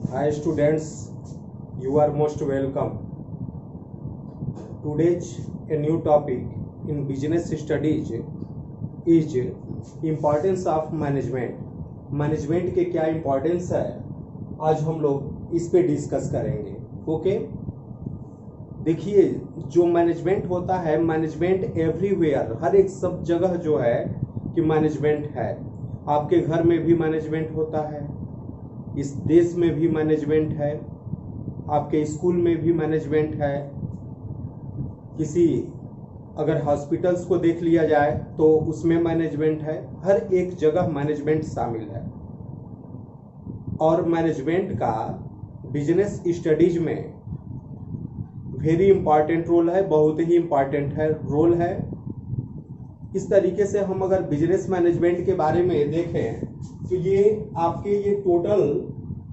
Hi students, you are most welcome. Today's a new topic in business studies is importance of management. Management के क्या importance है, आज हम लोग इस पे डिस्कस करेंगे. ओके, देखिए जो मैनेजमेंट होता है, मैनेजमेंट एवरीवेयर, हर एक सब जगह जो है कि मैनेजमेंट है. आपके घर में भी मैनेजमेंट होता है, इस देश में भी मैनेजमेंट है, आपके स्कूल में भी मैनेजमेंट है, किसी अगर हॉस्पिटल्स को देख लिया जाए तो उसमें मैनेजमेंट है. हर एक जगह मैनेजमेंट शामिल है और मैनेजमेंट का बिजनेस स्टडीज में वेरी इंपॉर्टेंट रोल है, बहुत ही इंपॉर्टेंट है रोल है. इस तरीके से हम अगर बिजनेस मैनेजमेंट के बारे में देखें तो ये आपके ये टोटल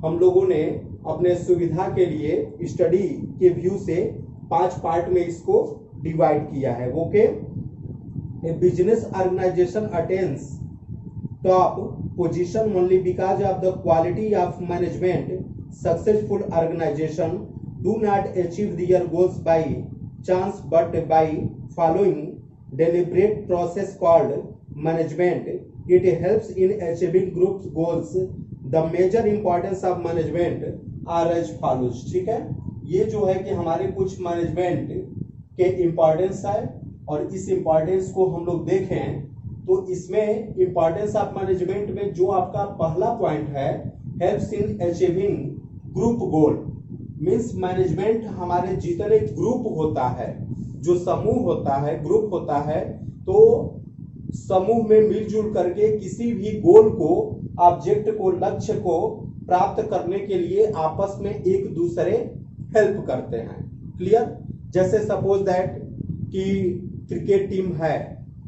हम लोगों ने अपने सुविधा के लिए स्टडी के व्यू से 5 पार्ट में इसको डिवाइड किया है. Okay, a business organisation attains top position only because of the quality of management. Successful organisation do not achieve their goals by chance but by following deliberate process called management. It helps in achieving group goals. The major importance of management are as follows. ठीक है, ये जो है कि हमारे कुछ management के importance है और इस इम्पोर्टेंस को हम लोग देखें तो इसमें इम्पोर्टेंस ऑफ मैनेजमेंट में जो आपका पहला पॉइंट है, helps in achieving group goal. Means management हमारे जितने ग्रुप होता है, जो समूह होता है, ग्रुप होता है, तो समूह में मिलजुल करके किसी भी गोल को, ऑब्जेक्ट को, लक्ष्य को प्राप्त करने के लिए आपस में एक दूसरे हेल्प करते हैं. क्लियर? जैसे सपोज दैट कि क्रिकेट टीम है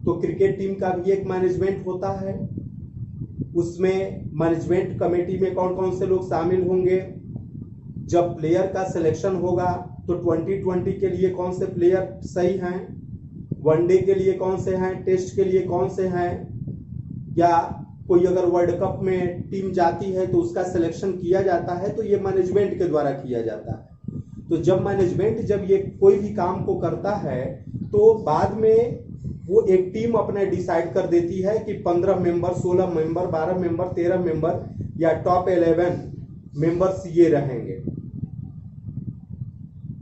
तो क्रिकेट टीम का भी एक मैनेजमेंट होता है. उसमें मैनेजमेंट कमेटी में कौन कौन से लोग शामिल होंगे, जब प्लेयर का सिलेक्शन होगा तो 2020 के लिए कौन से प्लेयर सही हैं, वनडे के लिए कौन से हैं, टेस्ट के लिए कौन से हैं, या कोई अगर वर्ल्ड कप में टीम जाती है तो उसका सिलेक्शन किया जाता है, तो ये मैनेजमेंट के द्वारा किया जाता है. तो जब मैनेजमेंट जब ये कोई भी काम को करता है तो बाद में वो एक टीम अपने डिसाइड कर देती है कि 15 मेंबर, 16 मेंबर, 12 मेंबर, 13 मेंबर या टॉप 11 मेंबर्स ये रहेंगे.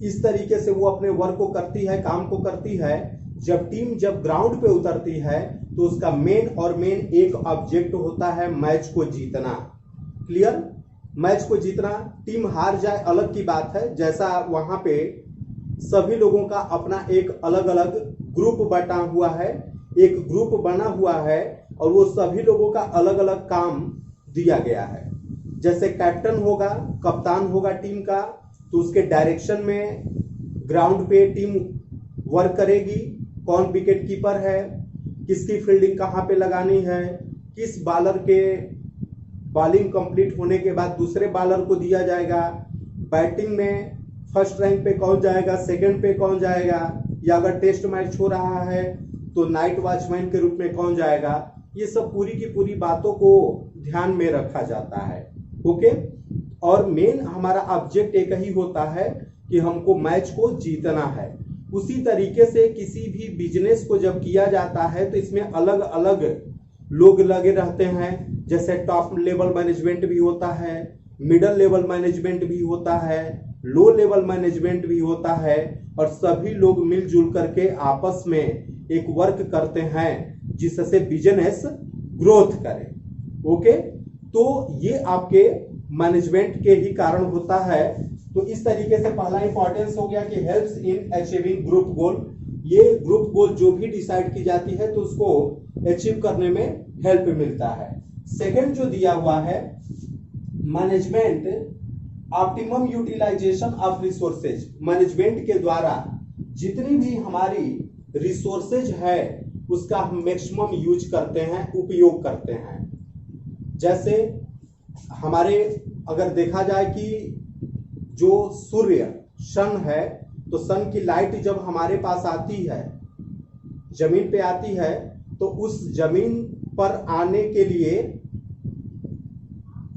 इस तरीके से वो अपने वर्क को करती है, काम को करती है. जब टीम जब ग्राउंड पे उतरती है तो उसका मेन एक ऑब्जेक्ट होता है, मैच को जीतना. क्लियर? मैच को जीतना. टीम हार जाए अलग की बात है, जैसा वहां पे सभी लोगों का अपना एक अलग अलग ग्रुप बटा हुआ है, एक ग्रुप बना हुआ है और वो सभी लोगों का अलग अलग काम दिया गया है. जैसे कैप्टन होगा, कप्तान होगा टीम का, तो उसके डायरेक्शन में ग्राउंड पे टीम वर्क करेगी. कौन विकेट कीपर है, किसकी फील्डिंग कहाँ पे लगानी है, किस बॉलर के बॉलिंग कंप्लीट होने के बाद दूसरे बॉलर को दिया जाएगा, बैटिंग में फर्स्ट रैंक पे कौन जाएगा, सेकंड पे कौन जाएगा, या अगर टेस्ट मैच हो रहा है तो नाइट वॉचमैन के रूप में कौन जाएगा. ये सब पूरी की पूरी बातों को ध्यान में रखा जाता है. ओके, और मेन हमारा ऑब्जेक्ट एक ही होता है कि हमको मैच को जीतना है. उसी तरीके से किसी भी बिजनेस को जब किया जाता है तो इसमें अलग अलग लोग लगे रहते हैं. जैसे टॉप लेवल मैनेजमेंट भी होता है, मिडिल लेवल मैनेजमेंट भी होता है, लो लेवल मैनेजमेंट भी होता है, और सभी लोग मिलजुल करके आपस में एक वर्क करते हैं जिससे बिजनेस ग्रोथ करे. ओके, तो ये आपके मैनेजमेंट के ही कारण होता है. तो इस तरीके से पहला इंपॉर्टेंस हो गया कि हेल्प्स इन अचीविंग ग्रुप गोल. ये ग्रुप गोल जो भी डिसाइड की जाती है तो उसको अचीव करने में हेल्प मिलता है. सेकंड जो दिया हुआ है, management optimum utilisation of resources. Management के द्वारा जितनी भी हमारी रिसोर्सेज है उसका हम मैक्सिमम यूज करते हैं, उपयोग करते हैं. जैसे हमारे अगर देखा जाए कि जो सूर्य सन है, तो सन की लाइट जब हमारे पास आती है, जमीन पे आती है, तो उस जमीन पर आने के लिए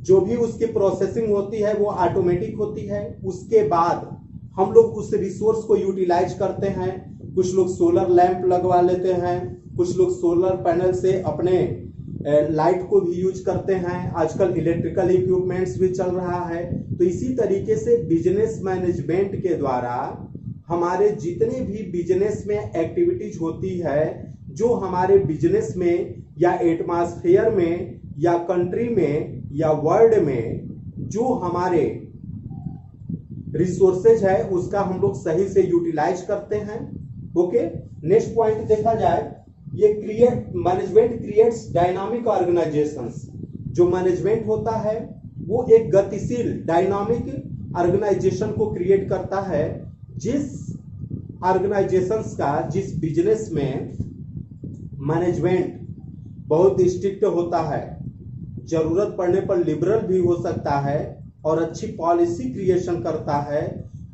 जो भी उसकी प्रोसेसिंग होती है वो ऑटोमेटिक होती है। उसके बाद हम लोग उस रिसोर्स को यूटिलाइज करते हैं। कुछ लोग सोलर लैंप लगवा लेते हैं, कुछ लोग सोलर पैनल से अपने लाइट को भी यूज करते हैं। आजकल इलेक्ट्रिकल इक्विपमेंट्स भी चल रहा है। तो इसी तरीके से बिजनेस मैनेजमेंट के द्वारा हमारे जितने भी बिजनेस में एक्टिविटीज होती है, जो हमारे बिजनेस में या एटमॉस्फेयर में या कंट्री में या वर्ल्ड में जो हमारे रिसोर्सेज है उसका हम लोग सही से यूटिलाइज करते हैं। ओके, नेक्स्ट पॉइंट देखा जाए, ये मैनेजमेंट क्रिएट्स डायनामिक ऑर्गेनाइजेशंस। जो मैनेजमेंट होता है वो एक गतिशील डायनामिक ऑर्गेनाइजेशन को क्रिएट करता है। जिस ऑर्गेनाइजेशंस का, जिस बिजनेस में मैनेजमेंट बहुत स्ट्रिक्ट होता है, जरूरत पड़ने पर लिबरल भी हो सकता है और अच्छी पॉलिसी क्रिएशन करता है,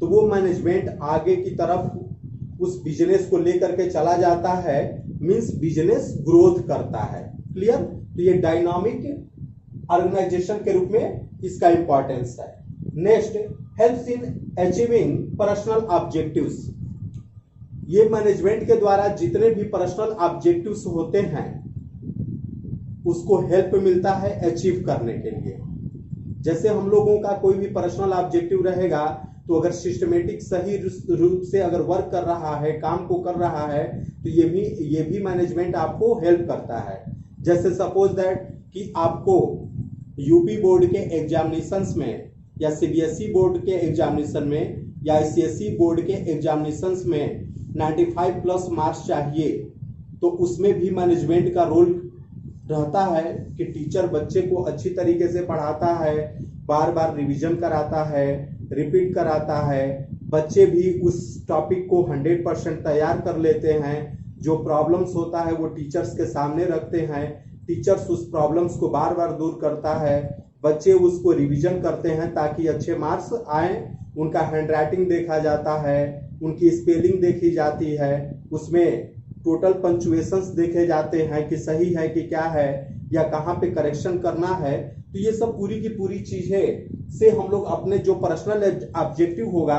तो वो मैनेजमेंट आगे की तरफ उस बिजनेस को लेकर के चला जाता है, मींस बिजनेस ग्रोथ करता है। क्लियर? तो ये डायनामिक ऑर्गेनाइजेशन के रूप में इसका इंपॉर्टेंस है। Next, helps in achieving personal objectives. ये मैनेजमेंट के द्वारा जितने भी पर्सनल ऑब्जेक्टिव्स होते हैं उसको हेल्प मिलता है अचीव करने के लिए। जैसे हम लोगों का कोई भी पर्सनल ऑब्जेक्टिव रहेगा, तो अगर सिस्टमेटिक सही रूप से अगर वर्क कर रहा है, काम को कर रहा है, तो ये भी मैनेजमेंट आपको हेल्प करता है। जैसे सपोज दैट कि आपको यूपी बोर्ड के एग्जामिनेशंस में या सीबीएसई बोर्ड के एग्जामिनेशन में या आईसीएसई बोर्ड के एग्जामिनेशंस में 95 प्लस मार्क्स चाहिए, तो उसमें भी मैनेजमेंट का रोल रहता है कि टीचर बच्चे को अच्छी तरीके से पढ़ाता है, बार बार रिवीजन कराता है, रिपीट कराता है, बच्चे भी उस टॉपिक को 100% तैयार कर लेते हैं। जो प्रॉब्लम्स होता है वो टीचर्स के सामने रखते हैं, टीचर्स उस प्रॉब्लम्स को बार बार दूर करता है, बच्चे उसको रिवीजन करते हैं ताकि अच्छे मार्क्स आए। उनका हैंडराइटिंग देखा जाता है, उनकी स्पेलिंग देखी जाती है, उसमें टोटल पंक्चुएशंस देखे जाते हैं कि सही है कि क्या है या कहाँ पे करेक्शन करना है। तो ये सब पूरी की पूरी चीजें से हम लोग अपने जो पर्सनल ऑब्जेक्टिव होगा,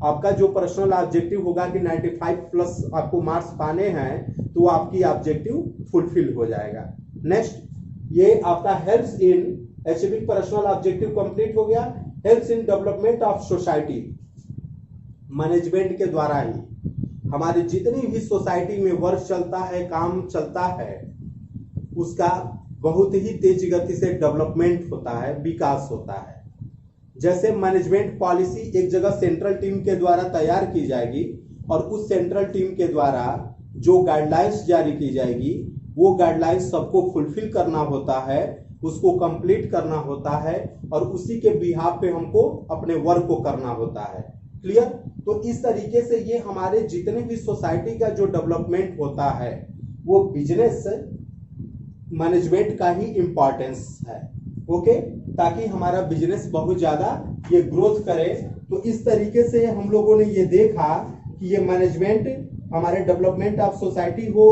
आपका जो पर्सनल ऑब्जेक्टिव होगा कि 95 प्लस आपको मार्क्स पाने हैं, तो वो आपकी ऑब्जेक्टिव फुलफिल हो जाएगा। नेक्स्ट, ये आपका helps in achieving personal objective complete हो गया। Helps in development of society. Management के द्वारा ही हमारे जितनी भी सोसाइटी में वर्क चलता है, काम चलता है, उसका बहुत ही तेज गति से डेवलपमेंट होता है, विकास होता है। जैसे मैनेजमेंट पॉलिसी एक जगह सेंट्रल टीम के द्वारा तैयार की जाएगी और उस सेंट्रल टीम के द्वारा जो गाइडलाइंस जारी की जाएगी, वो गाइडलाइंस सबको फुलफिल करना होता है, उसको कंप्लीट करना होता है और उसी के बिहाफ पे हमको अपने वर्क को करना होता है। क्लियर? तो इस तरीके से ये हमारे जितने भी सोसाइटी का जो डेवलपमेंट होता है वो बिजनेस मैनेजमेंट का ही इंपॉर्टेंस है। ओके, ताकि हमारा बिजनेस बहुत ज्यादा ये ग्रोथ करे। तो इस तरीके से हम लोगों ने ये देखा कि ये मैनेजमेंट हमारे डेवलपमेंट ऑफ सोसाइटी हो,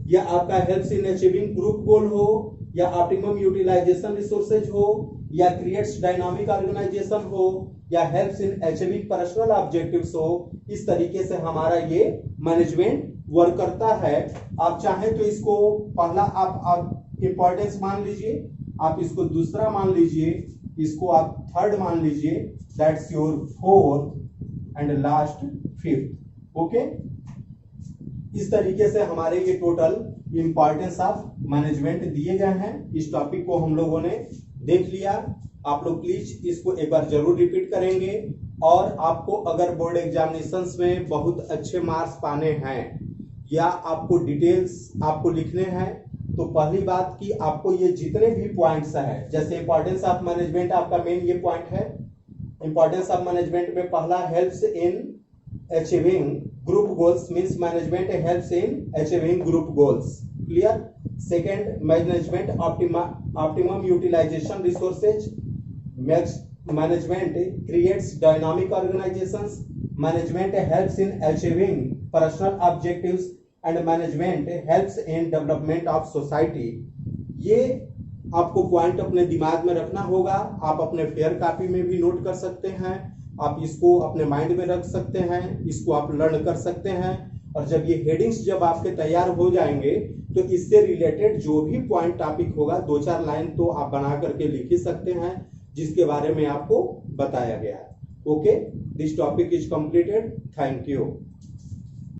या आपका हेल्प्स इन अचीविंग ग्रुप गोल हो, या ऑप्टिमम यूटिलाइजेशन रिसोर्सेज हो, या क्रिएट्स डायनामिक ऑर्गेनाइजेशन हो, या helps in achieving personal objectives हो। इस तरीके से हमारा ये मैनेजमेंट वर्क करता है। आप चाहें तो इसको पहला आप इंपॉर्टेंस मान लीजिए, आप इसको दूसरा मान लीजिए, इसको आप थर्ड मान लीजिए, that's your fourth and last fifth. Okay, इस तरीके से हमारे ये टोटल इंपॉर्टेंस ऑफ मैनेजमेंट दिए गए हैं। इस टॉपिक को हम लोगों ने देख लिया। आप लोग प्लीज इसको एक बार जरूर रिपीट करेंगे। और आपको अगर बोर्ड एग्जामिनेशंस में बहुत अच्छे मार्क्स पाने हैं या आपको डिटेल्स आपको लिखने हैं, तो पहली बात कि आपको ये जितने भी पॉइंट्स हैं, जैसे इंपॉर्टेंस ऑफ मैनेजमेंट आपका मेन ये पॉइंट है। इंपॉर्टेंस ऑफ मैनेजमेंट में पहला helps in achieving group goals, means management helps in achieving group goals. Clear? Second, management optimum utilisation resources. Management creates dynamic organizations. Management helps in achieving personal objectives and management helps in development of society. ये आपको point अपने दिमाग में रखना होगा। आप अपने fair copy में भी नोट कर सकते हैं, आप इसको अपने माइंड में रख सकते हैं, इसको आप लर्न कर सकते हैं। और जब ये हेडिंग्स जब आपके तैयार हो जाएंगे तो इससे रिलेटेड जो भी पॉइंट टॉपिक होगा 2-4 लाइन तो आप बना करके लिख ही सकते हैं जिसके बारे में आपको बताया गया है। Okay, this topic is completed. Thank you.